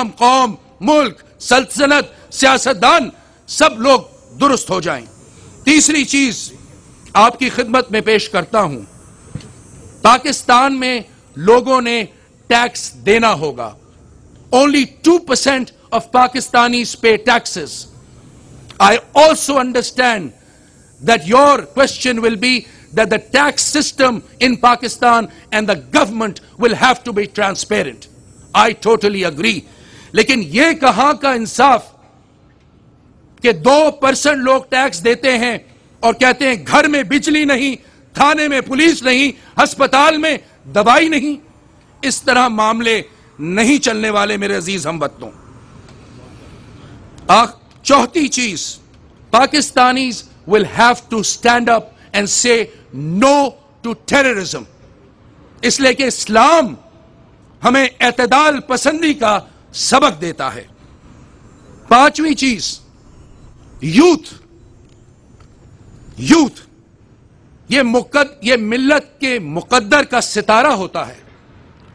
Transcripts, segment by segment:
تمام قوم، ملک، سلطنت، سیاستدان سب لوگ درست ہو جائیں۔ تیسری چیز آپ کی خدمت میں پیش کرتا ہوں، پاکستان میں لوگوں نے ٹیکس دینا ہوگا۔ Only 2% of Pakistanis pay taxes. I also understand that your question will be that the tax system in Pakistan and the government will have to be transparent. I totally agree. لیکن یہ کہاں کا انصاف کہ 2% لوگ tax دیتے ہیں اور کہتے ہیں گھر میں بجلی نہیں، تھانے میں پولیس نہیں، ہسپتال میں دوائی نہیں۔ اس طرح معاملے نہیں چلنے والے میرے عزیز ہم وطنوں۔ چوتھی چیز، Pakistanis will have to stand up and say no to terrorism، اس لیے کہ اسلام ہمیں اعتدال پسندی کا سبق دیتا ہے۔ پانچویں چیز، یوتھ یہ ملت کے مقدر کا ستارہ ہوتا ہے۔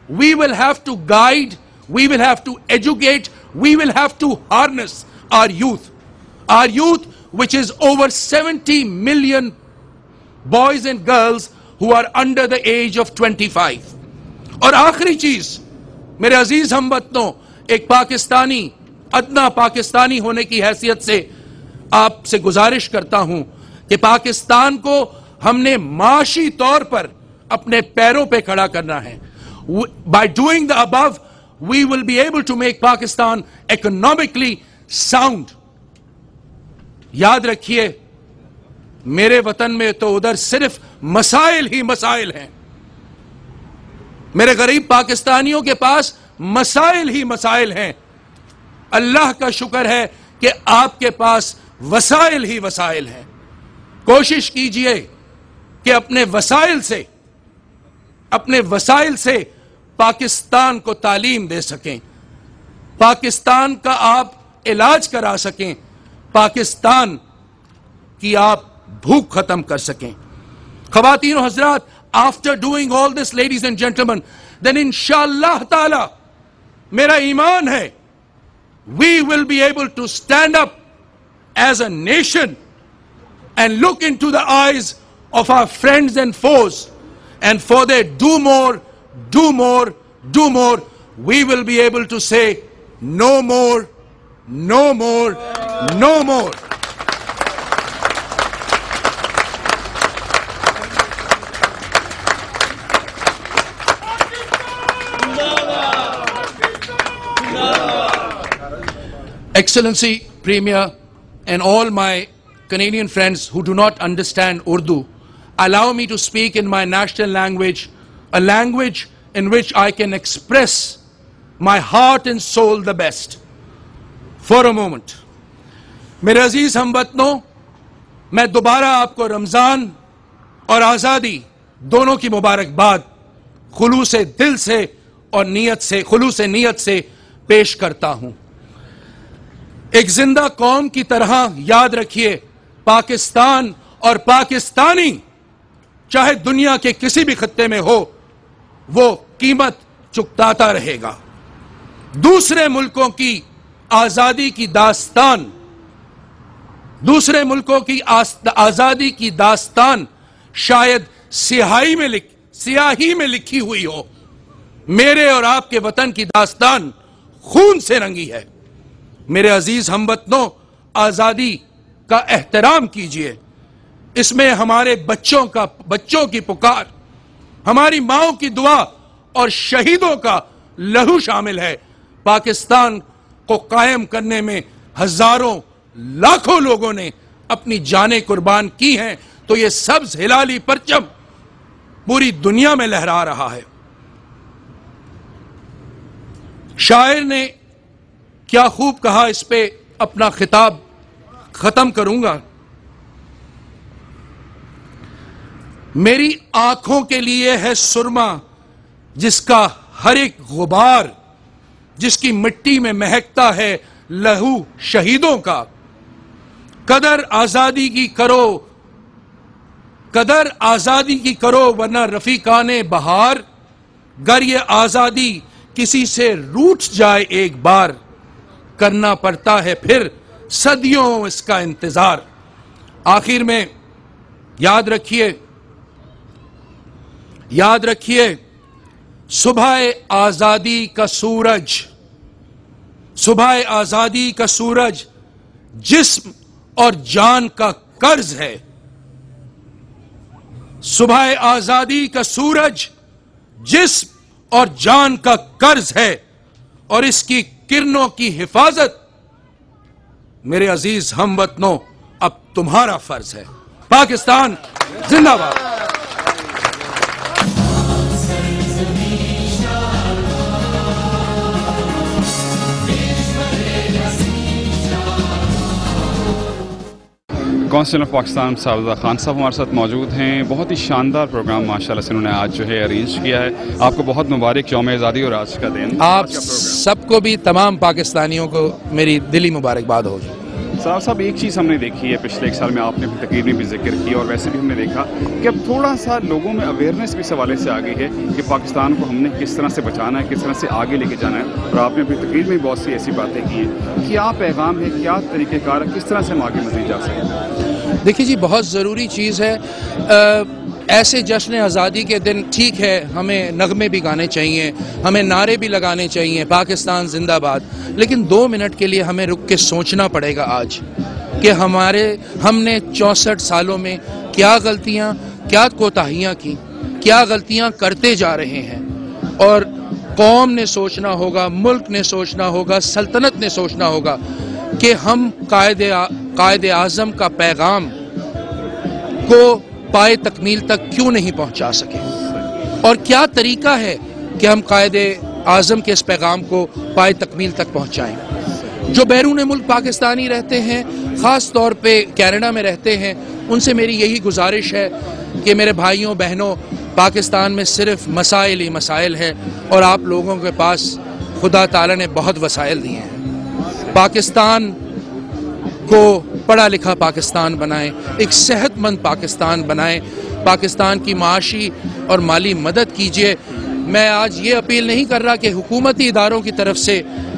We will have to guide, we will have to educate, we will have to harness our youth which is over 70 million boys and girls who are under the age of 25۔ اور آخری چیز میرے عزیز ہم وطنوں، ایک پاکستانی، ادنا پاکستانی ہونے کی حیثیت سے آپ سے گزارش کرتا ہوں کہ پاکستان کو ہم نے معاشی طور پر اپنے پیروں پہ کھڑا کرنا ہے۔ By doing the above, we will be able to make Pakistan economically sound۔ یاد رکھیے میرے وطن میں تو ادھر صرف مسائل ہی مسائل ہیں، میرے غریب پاکستانیوں کے پاس مسائل ہی مسائل ہیں۔ اللہ کا شکر ہے کہ آپ کے پاس وسائل ہی وسائل ہیں۔ کوشش کیجئے کہ اپنے وسائل سے پاکستان کو تعلیم دے سکیں، پاکستان کا آپ علاج کرا سکیں، پاکستان کی آپ بھوک ختم کر سکیں۔ خواتین و حضرات، after doing all this, ladies and gentlemen, then inshallah ta'ala میرا ایمان ہے we will be able to stand up as a nation and look into the eyes of our friends and foes, and for their do more, we will be able to say no more, no more, no more۔ Excellency, Premier, and all my Canadian friends who do not understand Urdu, allow me to speak in my national language, a language in which I can express my heart and soul the best for a moment۔ میرے عزیز ہم وطنوں، میں دوبارہ آپ کو رمضان اور آزادی دونوں کی مبارکباد خلوص دل سے اور خلوص نیت سے پیش کرتا ہوں۔ ایک زندہ قوم کی طرح یاد رکھیے، پاکستان اور پاکستانی چاہے دنیا کے کسی بھی خطے میں ہو، وہ قیمت چکتاتا رہے گا۔ دوسرے ملکوں کی آزادی کی داستان شاید سیاہی میں لکھی ہوئی ہو، میرے اور آپ کے وطن کی داستان خون سے رنگی ہے۔ میرے عزیز ہم وطنوں، آزادی کا احترام کیجئے، اس میں ہمارے بچوں کی پکار، ہماری ماؤں کی دعا اور شہیدوں کا لہو شامل ہے۔ پاکستان کو قائم کرنے میں ہزاروں لاکھوں لوگوں نے اپنی جانیں قربان کی ہیں، تو یہ سبز ہلالی پرچم پوری دنیا میں لہرا رہا ہے۔ شاعر نے کیا خوب کہا، اس پہ اپنا خطاب ختم کروں گا۔ میری آنکھوں کے لیے ہے سرما جس کا ہر ایک غبار، جس کی مٹی میں مہکتا ہے لہو شہیدوں کا۔ قدر آزادی کی کرو ورنہ رفیقان بہار، گر یہ آزادی किसी से रूठ जाए एक बार, करना पड़ता है फिर सदियों इसका इंतजार। आखिर में याद रखिए सुबह आजादी का सूरज जिस्म और जान का कर्ज है। सुबह आजादी का सूरज जिस्म और जान का कर्ज है, और इसकी किरणों की हिफाजत मेरे अजीज हमवतनों अब तुम्हारा फर्ज है। पाकिस्तान जिंदाबाद। कौंसिल ऑफ पाकिस्तान साबिदा खान साहब हमारे साथ मौजूद हैं। बहुत ही शानदार प्रोग्राम माशाल्लाह से उन्होंने आज जो है अरेंज किया है। आपको बहुत मुबारक यौम आज़ादी और आज का दिन। आप सबको भी, तमाम पाकिस्तानियों को मेरी दिली मुबारकबाद हो। साहब एक चीज़ हमने देखी है पिछले एक साल में, आपने अपनी तकरीर में भी जिक्र किया और वैसे भी हमने देखा कि अब थोड़ा सा लोगों में अवेयरनेस भी इस हवाले से आ गई है कि पाकिस्तान को हमने किस तरह से बचाना है, किस तरह से आगे लेके जाना है। और आपने अपनी तकरीर में बहुत सी ऐसी बातें की हैं। क्या पैगाम है, क्या तरीक़ेकार है, किस तरह से हम आगे मज़ीद जा सकते हैं? देखिए जी, बहुत ज़रूरी चीज़ है। ऐसे जश्न आज़ादी के दिन ठीक है, हमें नगमे भी गाने चाहिए, हमें नारे भी लगाने चाहिए, पाकिस्तान जिंदाबाद, लेकिन 2 मिनट के लिए हमें रुक के सोचना पड़ेगा आज कि हमने 64 सालों में क्या गलतियां, क्या कोताहियां की, क्या गलतियां करते जा रहे हैं। और कौम ने सोचना होगा, मुल्क ने सोचना होगा, सल्तनत ने सोचना होगा कि हम कायदे आज़म का पैगाम को पाए तकमील तक क्यों नहीं पहुंचा सके, और क्या तरीका है कि हम कायदे आज़म के इस पैगाम को पाए तकमील तक पहुंचाएं। जो बैरून मुल्क पाकिस्तानी रहते हैं, ख़ास तौर पे कनाडा में रहते हैं, उनसे मेरी यही गुजारिश है कि मेरे भाइयों बहनों, पाकिस्तान में सिर्फ मसाइल ही मसाइल है, और आप लोगों के पास खुदा ताला ने बहुत वसाइल दिए हैं। पाकिस्तान को पढ़ा लिखा पाकिस्तान बनाएं, एक सेहतमंद पाकिस्तान बनाएं, पाकिस्तान की माशी और माली मदद कीजिए। मैं आज ये अपील नहीं कर रहा कि हुकूमती इदारों की तरफ से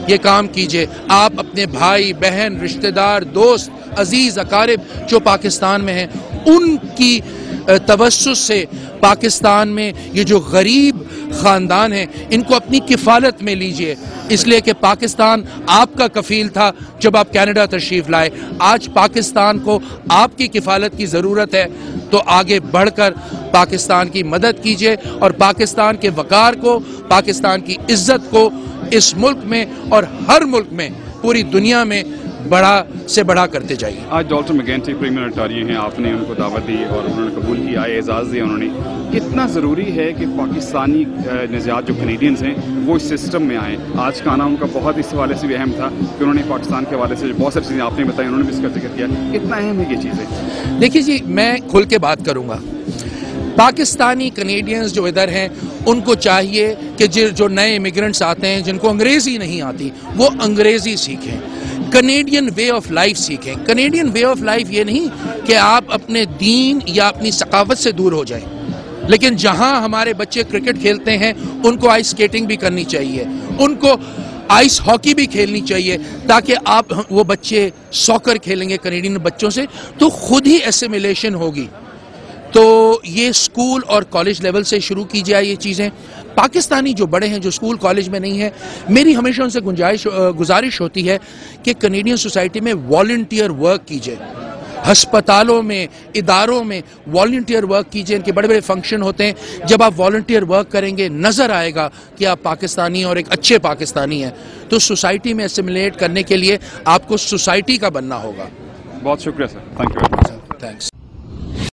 ये काम कीजिए, आप अपने भाई बहन, रिश्तेदार, दोस्त, अजीज़ अकारिब जो पाकिस्तान में हैं, उनकी तवस्सुस से पाकिस्तान में ये जो गरीब ख़ानदान हैं, इनको अपनी किफ़ालत में लीजिए, इसलिए कि पाकिस्तान आपका कफ़ील था जब आप कनाडा तशरीफ़ लाए। आज पाकिस्तान को आपकी किफ़ालत की ज़रूरत है, तो आगे बढ़कर पाकिस्तान की मदद कीजिए और पाकिस्तान के वक़ार को, पाकिस्तान की इज़्ज़त को इस मुल्क में और हर मुल्क में, पूरी दुनिया में बढ़ा करते जाइए। आज डॉक्टर मैकेंटी प्रीमियर अटारी हैं, आपने उनको दावत दी और उन्होंने कबूल किया, एजाज़ दिया उन्होंने। कितना ज़रूरी है कि पाकिस्तानी नज़ात जो कैनेडियंस हैं वो इस सिस्टम में आएँ। आज का आना उनका बहुत इस हवाले से भी अहम था कि उन्होंने पाकिस्तान के हवाले से बहुत सारी चीज़ें आपने बताई, उन्होंने भी इसका जिक्र किया। कितना अहम है ये चीज़ें? देखिए जी, मैं खुल के बात करूँगा। पाकिस्तानी कैनेडियंस जो इधर हैं, उनको चाहिए कि जो नए इमिग्रेंट्स आते हैं जिनको अंग्रेज़ी नहीं आती, वो अंग्रेज़ी सीखें, कनेडियन वे ऑफ लाइफ सीखें। कनेडियन वे ऑफ लाइफ ये नहीं कि आप अपने दीन या अपनी सकाफत से दूर हो जाएं, लेकिन जहां हमारे बच्चे क्रिकेट खेलते हैं उनको आइस स्केटिंग भी करनी चाहिए, उनको आइस हॉकी भी खेलनी चाहिए, ताकि वो बच्चे सॉकर खेलेंगे कनेडियन बच्चों से तो खुद ही एसिमिलेशन होगी। तो ये स्कूल और कॉलेज लेवल से शुरू की जाए ये चीज़ें। पाकिस्तानी जो बड़े हैं, जो स्कूल कॉलेज में नहीं है, मेरी हमेशा उनसे गुजारिश होती है कि कैनेडियन सोसाइटी में वॉलंटियर वर्क कीजिए, हस्पतालों में, इदारों में वॉलंटियर वर्क कीजिए। इनके बड़े बड़े फंक्शन होते हैं, जब आप वॉलंटियर वर्क करेंगे नज़र आएगा कि आप पाकिस्तानी और एक अच्छे पाकिस्तानी हैं। तो सोसाइटी में एसिमिलेट करने के लिए आपको सोसाइटी का बनना होगा। बहुत शुक्रिया सर, थैंक यू। थैंक्स।